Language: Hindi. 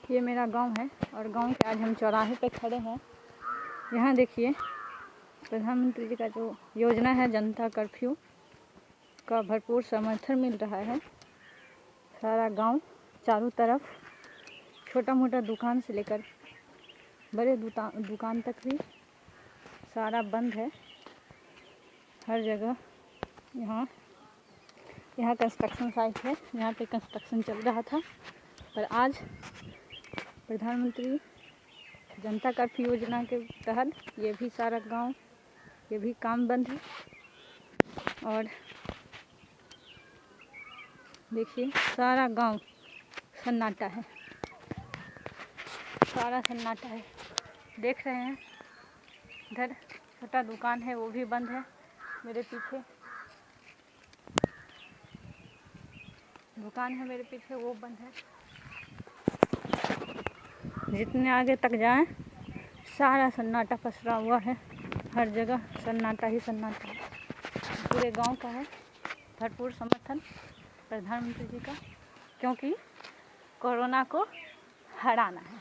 ये मेरा गांव है और गांव के आज हम चौराहे पे खड़े हैं। यहाँ देखिए प्रधानमंत्री जी का जो योजना है जनता कर्फ्यू का भरपूर समर्थन मिल रहा है। सारा गांव चारों तरफ छोटा मोटा दुकान से लेकर बड़े दुकान तक भी सारा बंद है। हर जगह यहाँ कंस्ट्रक्शन साइट है, यहाँ पे कंस्ट्रक्शन चल रहा था, पर आज प्रधानमंत्री जनता कर्फ्यू योजना के तहत ये भी सारा गांव ये भी काम बंद है। और देखिए सारा गांव सन्नाटा है, सारा सन्नाटा है। देख रहे हैं इधर छोटा दुकान है वो भी बंद है। मेरे पीछे दुकान है, मेरे पीछे वो बंद है। जितने आगे तक जाएं सारा सन्नाटा पसरा हुआ है, हर जगह सन्नाटा ही सन्नाटा है। पूरे गांव का है भरपूर समर्थन प्रधानमंत्री जी का, क्योंकि कोरोना को हराना है।